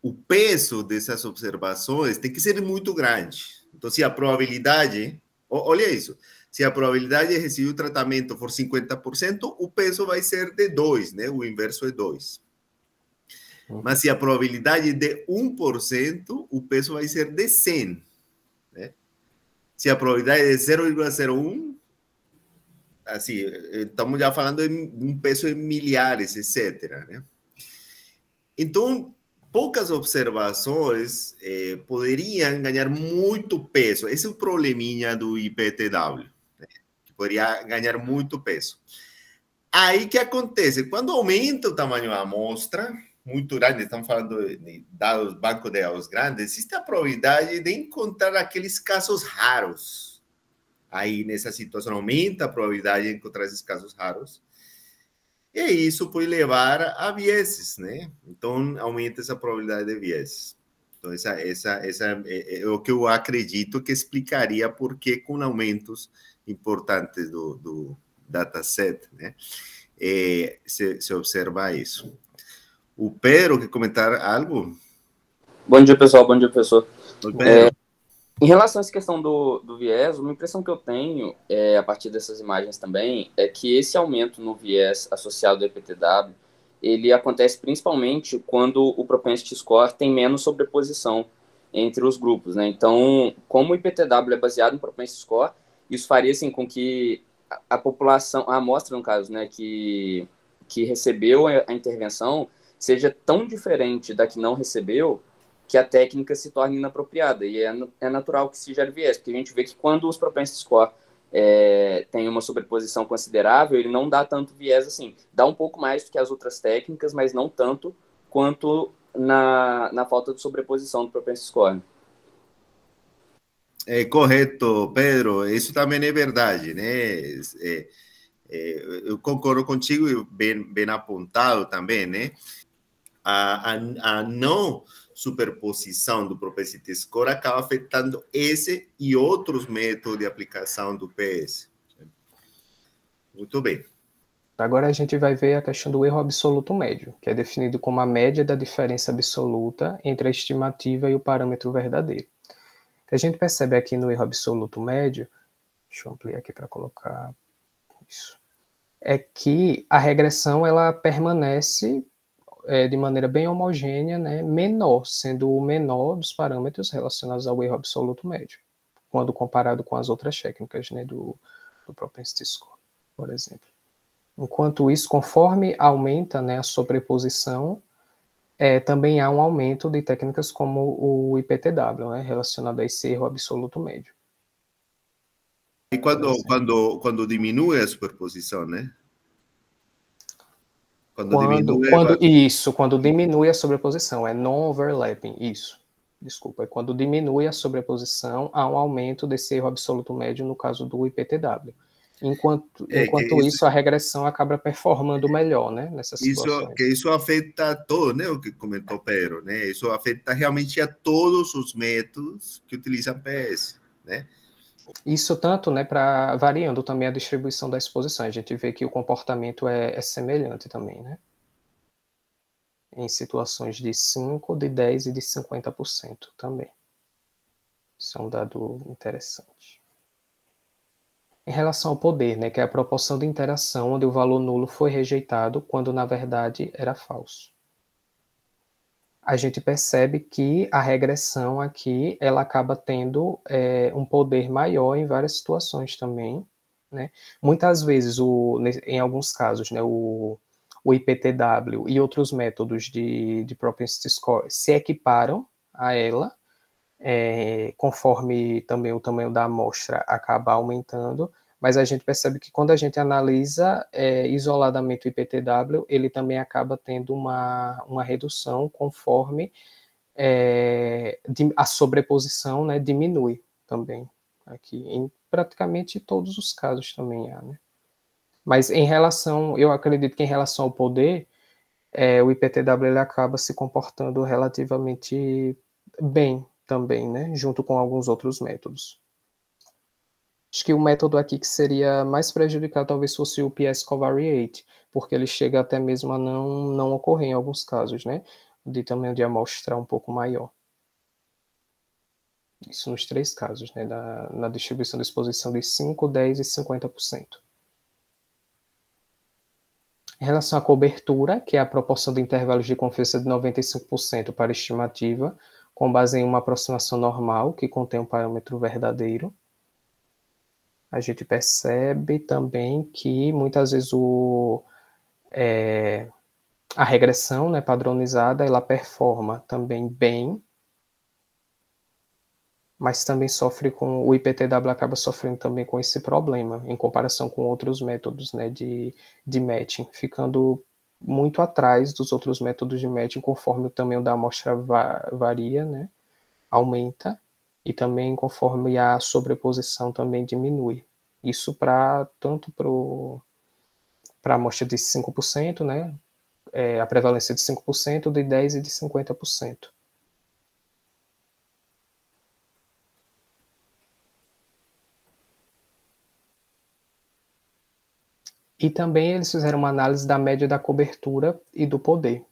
o peso dessas observações tem que ser muito grande. Então, se a probabilidade, olha isso, se a probabilidade de receber o tratamento for 50%, o peso vai ser de 2, né? O inverso é 2. Mas se a probabilidade é de 1%, o peso vai ser de 100, né? Se a probabilidade é de 0,01, assim, estamos já falando de um peso em milhares, etc., né? Então, poucas observações poderiam ganhar muito peso. Esse é o probleminha do IPTW, né? Que poderia ganhar muito peso. Aí que acontece? Quando aumenta o tamanho da amostra, muito grande, estamos falando de dados, banco de dados grandes, existe a probabilidade de encontrar aqueles casos raros. Aí, nessa situação, aumenta a probabilidade de encontrar esses casos raros. E isso pode levar a vieses, né? Então, aumenta essa probabilidade de vieses. Então, essa é o que eu acredito que explicaria por que com aumentos importantes do dataset, né? Se observa isso. O Pedro, quer comentar algo? Bom dia, pessoal. Bom dia, professor. Oi, Pedro. Em relação a essa questão do viés, uma impressão que eu tenho, a partir dessas imagens também, é que esse aumento no viés associado ao IPTW, ele acontece principalmente quando o propensity score tem menos sobreposição entre os grupos, né? Então, como o IPTW é baseado em propensity score, isso faria assim com que a população, a amostra no caso, né, que recebeu a intervenção seja tão diferente da que não recebeu, que a técnica se torne inapropriada. E é natural que se gere viés, porque a gente vê que quando os propensity score tem uma sobreposição considerável, ele não dá tanto viés assim. Dá um pouco mais do que as outras técnicas, mas não tanto quanto na falta de sobreposição do propensity score. Correto, Pedro. Isso também é verdade, né? Eu concordo contigo, bem apontado também, né? A não superposição do propensity score acaba afetando esse e outros métodos de aplicação do PS. Muito bem. Agora a gente vai ver a questão do erro absoluto médio, que é definido como a média da diferença absoluta entre a estimativa e o parâmetro verdadeiro. O que a gente percebe aqui no erro absoluto médio, deixa eu ampliar aqui para colocar isso, é que a regressão ela permanece de maneira bem homogênea, né, menor, sendo o menor dos parâmetros relacionados ao erro absoluto médio, quando comparado com as outras técnicas, né, do propensity score, por exemplo. Enquanto isso, conforme aumenta, né, a sobreposição, também há um aumento de técnicas como o IPTW, né, relacionado a esse erro absoluto médio. E quando diminui a superposição, né? Quando diminui a sobreposição, é non-overlapping, isso. Desculpa, é quando diminui a sobreposição, há um aumento desse erro absoluto médio no caso do IPTW. Enquanto isso, a regressão acaba performando melhor, né, nessas situações. Isso afeta todo, né, o que comentou Pedro, né? Isso afeta realmente a todos os métodos que utilizam PS, né? Isso tanto, né, para variando também a distribuição da exposição. A gente vê que o comportamento é semelhante também, né? Em situações de 5%, de 10% e de 50% também. Isso é um dado interessante. Em relação ao poder, né, que é a proporção de interação onde o valor nulo foi rejeitado quando na verdade era falso. A gente percebe que a regressão aqui ela acaba tendo um poder maior em várias situações também, né? Muitas vezes, em alguns casos, né, o IPTW e outros métodos de propensity score se equiparam a ela, conforme também o tamanho da amostra acaba aumentando, mas a gente percebe que quando a gente analisa isoladamente o IPTW, ele também acaba tendo uma redução conforme a sobreposição, né, diminui também, aqui em praticamente todos os casos também há, né? Mas eu acredito que em relação ao poder, o IPTW ele acaba se comportando relativamente bem também, né, junto com alguns outros métodos. Acho que o método aqui que seria mais prejudicado talvez fosse o PS covariate, porque ele chega até mesmo a não ocorrer em alguns casos, né? De tamanho de amostra um pouco maior. Isso nos 3 casos, né? Na distribuição de exposição de 5, 10 e 50%. Em relação à cobertura, que é a proporção de intervalos de confiança de 95% para estimativa, com base em uma aproximação normal, que contém um parâmetro verdadeiro, a gente percebe também que muitas vezes a regressão, né, padronizada, ela performa também bem, mas também sofre com o IPTW acaba sofrendo também com esse problema em comparação com outros métodos, né, de matching, ficando muito atrás dos outros métodos de matching conforme o tamanho da amostra varia, né, aumenta, e também conforme a sobreposição também diminui. Isso tanto para a amostra de 5%, né, a prevalência de 5%, de 10% e de 50%. E também eles fizeram uma análise da média da cobertura e do poder,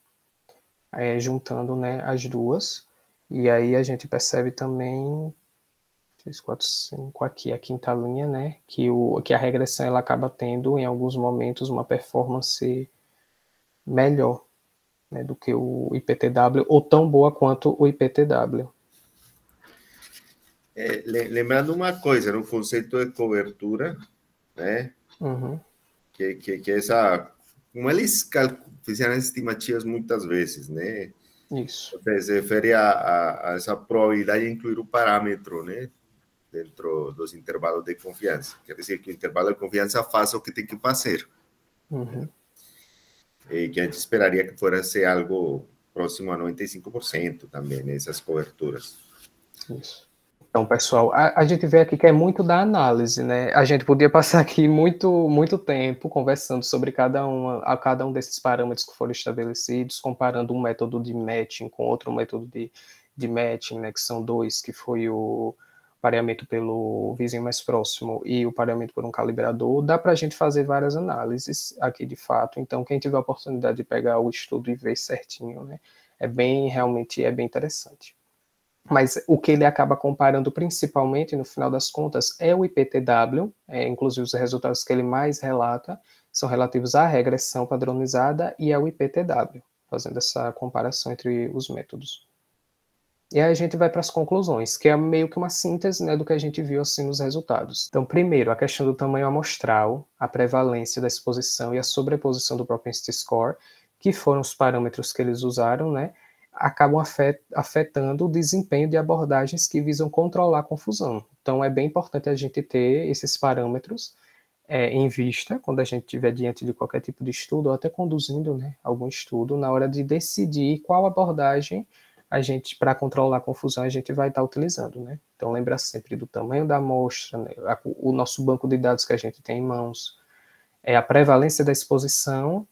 juntando, né, as duas. E aí a gente percebe também 3, 4, 5, aqui a quinta linha, né, que a regressão ela acaba tendo, em alguns momentos, uma performance melhor, né, do que o IPTW, ou tão boa quanto o IPTW. Lembrando uma coisa, no conceito de cobertura, né, que essa, como eles fizeram as estimativas muitas vezes, né, Isso. se refere a essa probabilidade de incluir o parâmetro, né, dentro dos intervalos de confiança. Quer dizer que o intervalo de confiança faz o que tem que fazer. Que a gente esperaria que fosse algo próximo a 95% também, nessas coberturas. Isso. Então, pessoal, a gente vê aqui que é muito da análise, né? A gente podia passar aqui muito tempo conversando sobre cada um desses parâmetros que foram estabelecidos, comparando um método de matching com outro método de matching, né? Que são 2, que foi o pareamento pelo vizinho mais próximo e o pareamento por um calibrador. Dá para a gente fazer várias análises aqui, de fato. Então, quem tiver a oportunidade de pegar o estudo e ver certinho, né? Realmente é bem interessante. Mas o que ele acaba comparando principalmente, no final das contas, é o IPTW, inclusive os resultados que ele mais relata são relativos à regressão padronizada e ao IPTW, fazendo essa comparação entre os métodos. E aí a gente vai para as conclusões, que é meio que uma síntese, né, do que a gente viu assim nos resultados. Então, primeiro, a questão do tamanho amostral, a prevalência da exposição e a sobreposição do propensity score, que foram os parâmetros que eles usaram, né, acabam afetando o desempenho de abordagens que visam controlar a confusão. Então, é bem importante a gente ter esses parâmetros em vista, quando a gente estiver diante de qualquer tipo de estudo, ou até conduzindo, né, algum estudo, na hora de decidir qual abordagem para controlar a confusão, a gente vai estar utilizando, né? Então, lembra sempre do tamanho da amostra, né, o nosso banco de dados que a gente tem em mãos, a prevalência da exposição,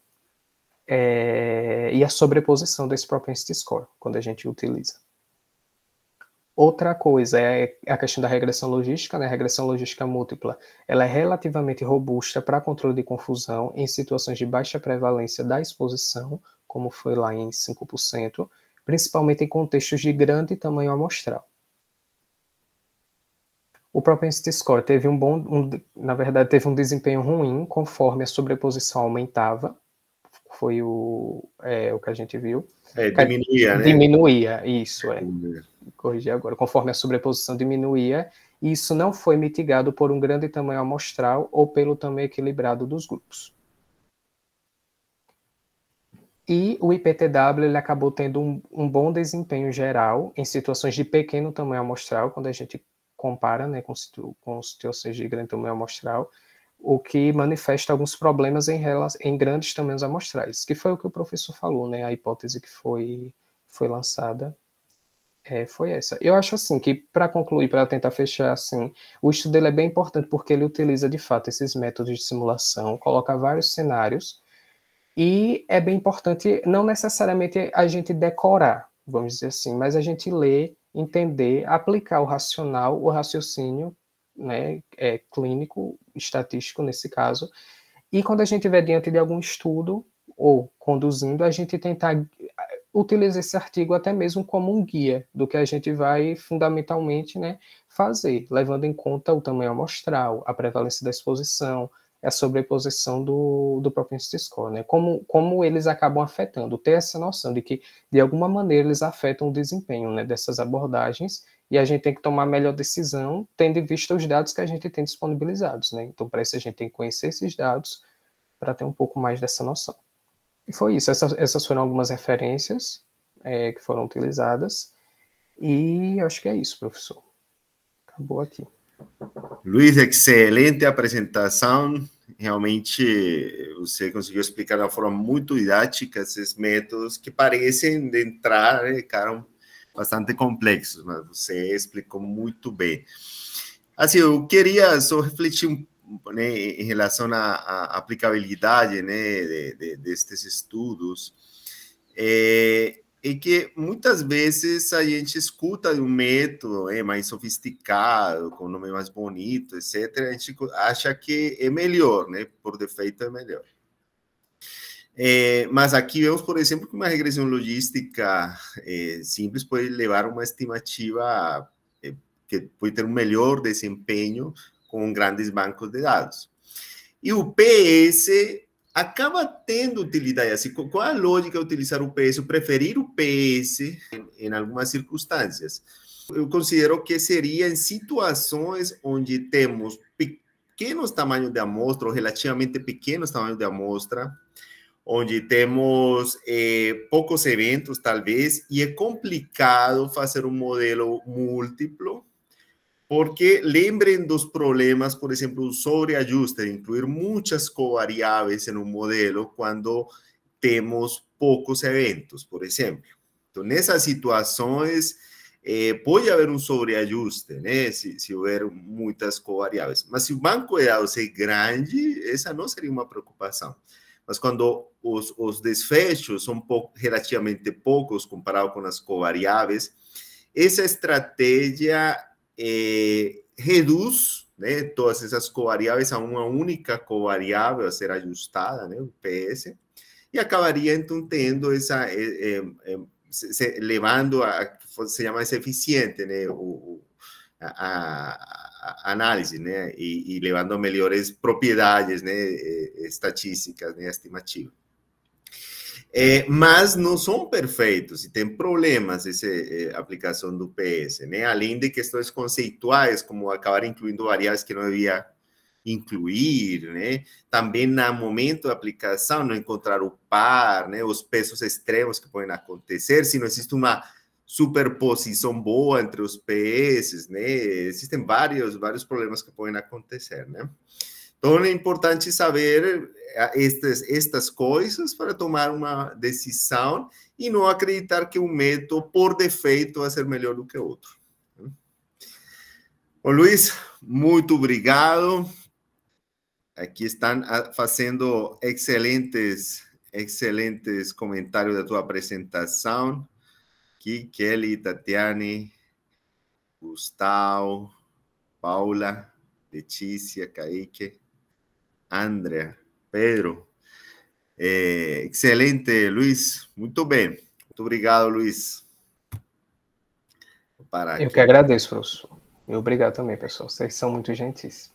e a sobreposição desse propensity score, quando a gente utiliza. Outra coisa é a questão da regressão logística, né? A regressão logística múltipla, ela é relativamente robusta para controle de confusão em situações de baixa prevalência da exposição, como foi lá em 5%, principalmente em contextos de grande tamanho amostral. O propensity score teve na verdade, teve um desempenho ruim conforme a sobreposição aumentava, foi o que a gente viu. Diminuía, né? Diminuía, isso, corrigi agora. Conforme a sobreposição diminuía, e isso não foi mitigado por um grande tamanho amostral ou pelo tamanho equilibrado dos grupos. E o IPTW ele acabou tendo um bom desempenho geral em situações de pequeno tamanho amostral, quando a gente compara, né, com situações de grande tamanho amostral, o que manifesta alguns problemas em grandes tamanhos amostrais, que foi o que o professor falou, né, a hipótese que foi lançada foi essa. Eu acho assim que, para concluir, para tentar fechar, assim, o estudo dele é bem importante porque ele utiliza de fato esses métodos de simulação, coloca vários cenários, e é bem importante não necessariamente a gente decorar, vamos dizer assim, mas a gente ler, entender, aplicar o racional, o raciocínio né, clínico, estatístico nesse caso, e quando a gente estiver diante de algum estudo, ou conduzindo, a gente tentar utilizar esse artigo até mesmo como um guia do que a gente vai fundamentalmente, né, fazer, levando em conta o tamanho amostral, a prevalência da exposição, a sobreposição do propensity score, né? Como eles acabam afetando, ter essa noção de que, de alguma maneira, eles afetam o desempenho, né, dessas abordagens, e a gente tem que tomar a melhor decisão, tendo em vista os dados que a gente tem disponibilizados, né? Então, para isso, a gente tem que conhecer esses dados para ter um pouco mais dessa noção. E foi isso, essas foram algumas referências que foram utilizadas, e acho que é isso, professor. Acabou aqui. Luiz, excelente apresentação. Realmente você conseguiu explicar de uma forma muito didática esses métodos que parecem de entrar, ficaram bastante complexos, mas você explicou muito bem. Assim, eu queria só refletir né, em relação à aplicabilidade, né, destes estudos. E que muitas vezes a gente escuta de um método mais sofisticado, com um nome mais bonito, etc., a gente acha que é melhor, né? Por defeito é melhor. Mas aqui vemos, por exemplo, que uma regressão logística simples pode levar a uma estimativa que pode ter um melhor desempenho com grandes bancos de dados. E o PS acaba tendo utilidade. Assim, qual a lógica de utilizar o PS? Preferir o PS em algumas circunstâncias. Eu considero que seria em situações onde temos pequenos tamanhos de amostra, ou relativamente pequenos tamanhos de amostra, onde temos poucos eventos, talvez, e é complicado fazer um modelo múltiplo, porque lembrem dos problemas, por exemplo, o sobreajuste, de incluir muitas covariáveis em um modelo quando temos poucos eventos, por exemplo. Então, nessas situações, pode haver um sobreajuste, né? Se houver muitas covariáveis. Mas se o banco de dados é grande, essa não seria uma preocupação. Mas quando os desfechos são relativamente poucos comparado com as covariáveis, essa estratégia reduz, né, todas essas covariáveis a uma única covariável a ser ajustada, né, o PS, e acabaria então tendo essa, levando a, se chama mais eficiente, né, a análise, né, e levando a melhores propriedades, né, estatísticas, né, estimativas. Mas não são perfeitos e tem problemas essa aplicação do PS, né? Além de questões conceituais, como acabar incluindo variáveis que não devia incluir, né? Também no momento da aplicação não encontrar o par, né? Os pesos extremos que podem acontecer, se não existe uma superposição boa entre os PS, né? Existem vários problemas que podem acontecer, né? Então, é importante saber estas coisas para tomar uma decisão e não acreditar que um método, por defeito, vai ser melhor do que outro. Bom, Luiz, muito obrigado. Aqui estão fazendo excelentes comentários da tua apresentação. Aqui, Kelly, Tatiane, Gustavo, Paula, Letícia, Kaique, Andrea, Pedro. Excelente, Luiz. Muito bem. Muito obrigado, Luiz. Vou parar aqui. Eu que agradeço, professor. E obrigado também, pessoal. Vocês são muito gentis.